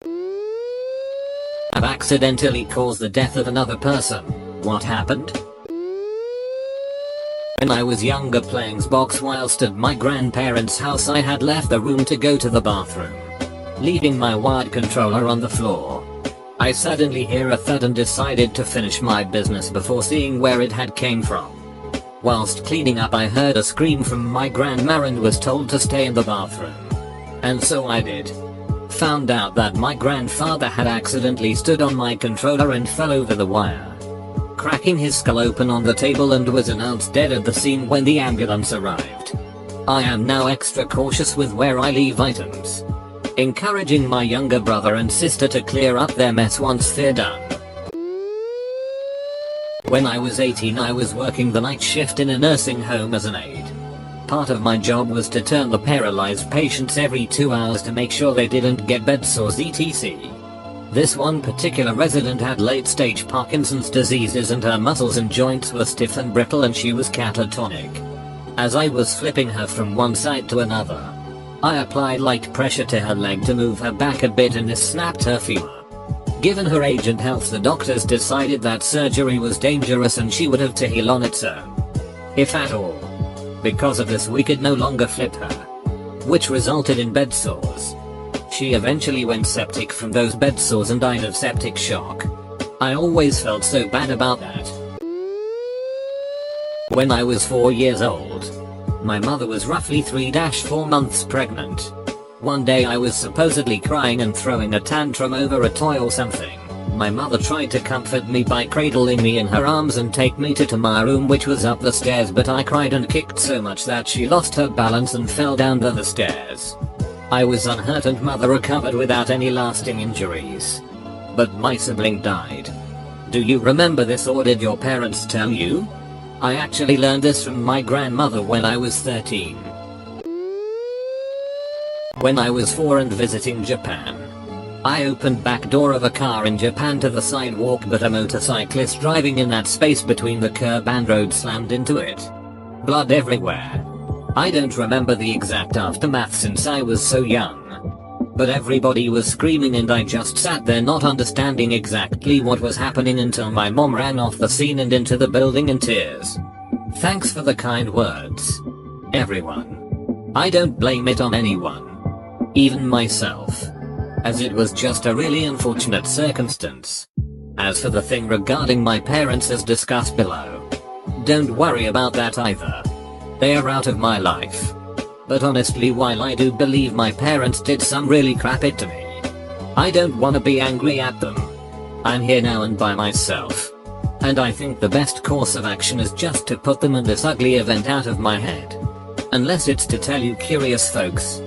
I've accidentally caused the death of another person. What happened? When I was younger playing Xbox whilst at my grandparents' house, I had left the room to go to the bathroom, leaving my wired controller on the floor. I suddenly hear a thud and decided to finish my business before seeing where it had came from. Whilst cleaning up, I heard a scream from my grandma and was told to stay in the bathroom. And so I did. Found out that my grandfather had accidentally stood on my controller and fell over the wire, cracking his skull open on the table, and was announced dead at the scene when the ambulance arrived. I am now extra cautious with where I leave items, encouraging my younger brother and sister to clear up their mess once they're done. When I was 18, I was working the night shift in a nursing home as an aide. Part of my job was to turn the paralyzed patients every 2 hours to make sure they didn't get bed sores etc. This one particular resident had late-stage Parkinson's diseases and her muscles and joints were stiff and brittle and she was catatonic. As I was flipping her from one side to another, I applied light pressure to her leg to move her back a bit and this snapped her femur. Given her age and health, the doctors decided that surgery was dangerous and she would have to heal on its own, if at all. Because of this, we could no longer flip her, which resulted in bed sores. She eventually went septic from those bed sores and died of septic shock. I always felt so bad about that. When I was 4 years old, my mother was roughly 3-4 months pregnant. One day I was supposedly crying and throwing a tantrum over a toy or something. My mother tried to comfort me by cradling me in her arms and take me to my room, which was up the stairs, but I cried and kicked so much that she lost her balance and fell down the stairs. I was unhurt and mother recovered without any lasting injuries. But my sibling died. Do you remember this, or did your parents tell you? I actually learned this from my grandmother when I was 13. When I was 4 and visiting Japan, I opened back door of a car in Japan to the sidewalk, but a motorcyclist driving in that space between the curb and road slammed into it. Blood everywhere. I don't remember the exact aftermath since I was so young, but everybody was screaming and I just sat there not understanding exactly what was happening until my mom ran off the scene and into the building in tears. Thanks for the kind words, everyone. I don't blame it on anyone, even myself, as it was just a really unfortunate circumstance. As for the thing regarding my parents as discussed below, don't worry about that either. They are out of my life. But honestly, while I do believe my parents did some really crap it to me, I don't wanna be angry at them. I'm here now and by myself, and I think the best course of action is just to put them and this ugly event out of my head. Unless it's to tell you curious folks.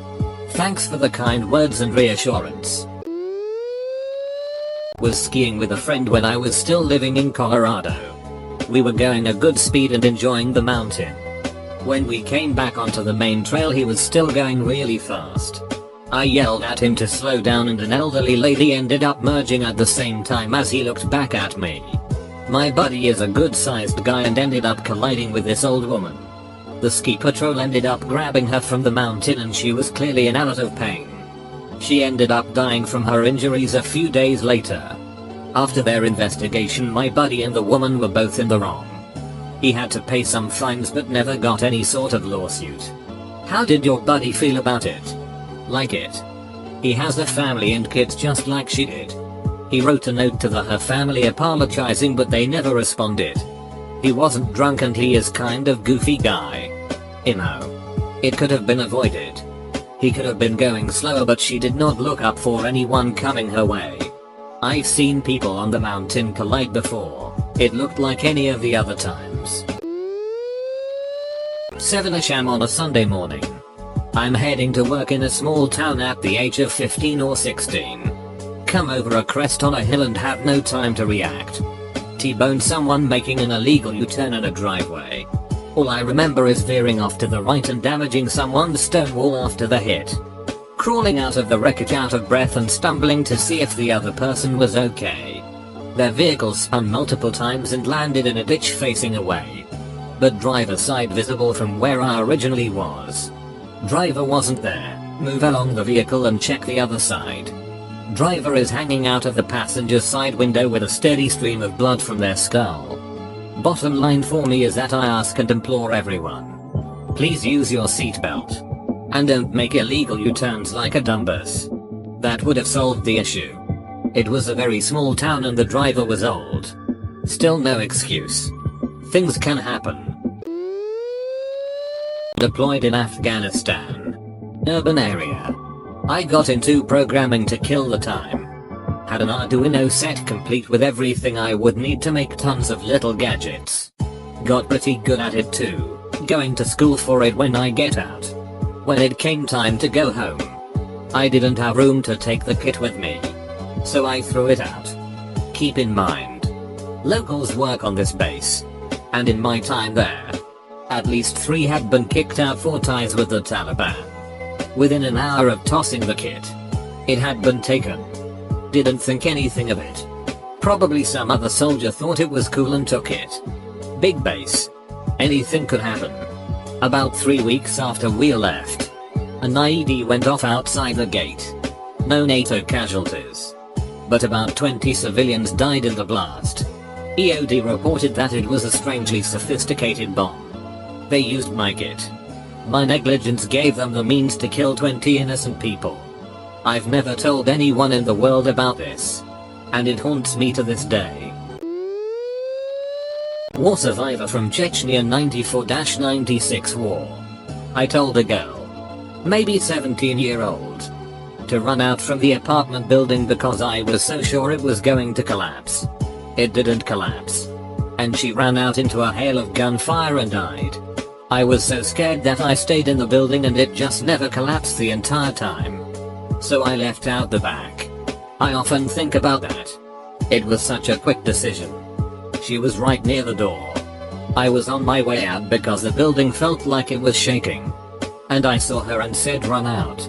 Thanks for the kind words and reassurance. Was skiing with a friend when I was still living in Colorado. We were going a good speed and enjoying the mountain. When we came back onto the main trail, he was still going really fast. I yelled at him to slow down and an elderly lady ended up merging at the same time as he looked back at me. My buddy is a good sized guy and ended up colliding with this old woman. The ski patrol ended up grabbing her from the mountain and she was clearly in a lot of pain. She ended up dying from her injuries a few days later. After their investigation, my buddy and the woman were both in the wrong. He had to pay some fines but never got any sort of lawsuit. How did your buddy feel about it? Like it? He has a family and kids just like she did. He wrote a note to her family apologizing, but they never responded. He wasn't drunk and he is kind of goofy guy. You know, it could have been avoided. He could have been going slower, but she did not look up for anyone coming her way. I've seen people on the mountain collide before. It looked like any of the other times. 7ish am on a Sunday morning. I'm heading to work in a small town at the age of 15 or 16. Come over a crest on a hill and have no time to react. T-bone someone making an illegal U-turn in a driveway. All I remember is veering off to the right and damaging someone's stone wall after the hit. Crawling out of the wreckage out of breath and stumbling to see if the other person was okay. Their vehicle spun multiple times and landed in a ditch facing away, but driver side visible from where I originally was. Driver wasn't there. Move along the vehicle and check the other side. Driver is hanging out of the passenger side window with a steady stream of blood from their skull. Bottom line for me is that I ask and implore everyone, please use your seatbelt. And don't make illegal U-turns like a dumbass. That would have solved the issue. It was a very small town and the driver was old. Still no excuse. Things can happen. Deployed in Afghanistan. Urban area. I got into programming to kill the time. Had an Arduino set complete with everything I would need to make tons of little gadgets. Got pretty good at it too, going to school for it when I get out. When it came time to go home, I didn't have room to take the kit with me, so I threw it out. Keep in mind, locals work on this base, and in my time there, at least 3 had been kicked out for ties with the Taliban. Within an hour of tossing the kit, it had been taken. Didn't think anything of it. Probably some other soldier thought it was cool and took it. Big base. Anything could happen. About 3 weeks after we left, an IED went off outside the gate. No NATO casualties, but about 20 civilians died in the blast. EOD reported that it was a strangely sophisticated bomb. They used my kit. My negligence gave them the means to kill 20 innocent people. I've never told anyone in the world about this, and it haunts me to this day. War survivor from Chechnya 94-96 war. I told a girl, maybe 17-year-old, to run out from the apartment building because I was so sure it was going to collapse. It didn't collapse. And she ran out into a hail of gunfire and died. I was so scared that I stayed in the building and it just never collapsed the entire time. So I left out the back. I often think about that. It was such a quick decision. She was right near the door. I was on my way out because the building felt like it was shaking. And I saw her and said run out.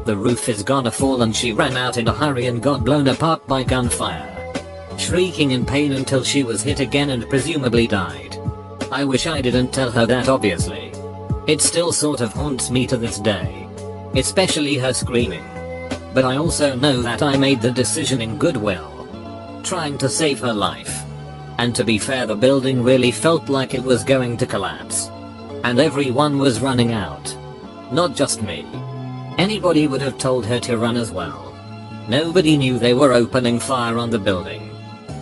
The roof is gonna fall, and she ran out in a hurry and got blown apart by gunfire. Shrieking in pain until she was hit again and presumably died. I wish I didn't tell her that, obviously. It still sort of haunts me to this day. Especially her screaming. But I also know that I made the decision in goodwill, trying to save her life. And to be fair, the building really felt like it was going to collapse. And everyone was running out. Not just me. Anybody would have told her to run as well. Nobody knew they were opening fire on the building.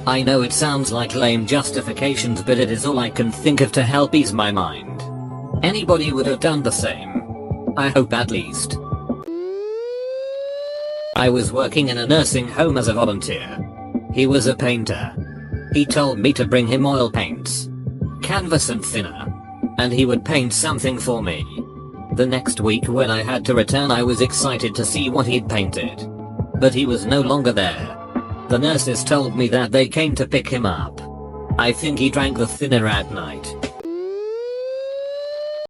I know it sounds like lame justifications, but it is all I can think of to help ease my mind. Anybody would have done the same. I hope, at least. I was working in a nursing home as a volunteer. He was a painter. He told me to bring him oil paints, canvas and thinner, and he would paint something for me. The next week when I had to return, I was excited to see what he'd painted. But he was no longer there. The nurses told me that they came to pick him up. I think he drank the thinner at night.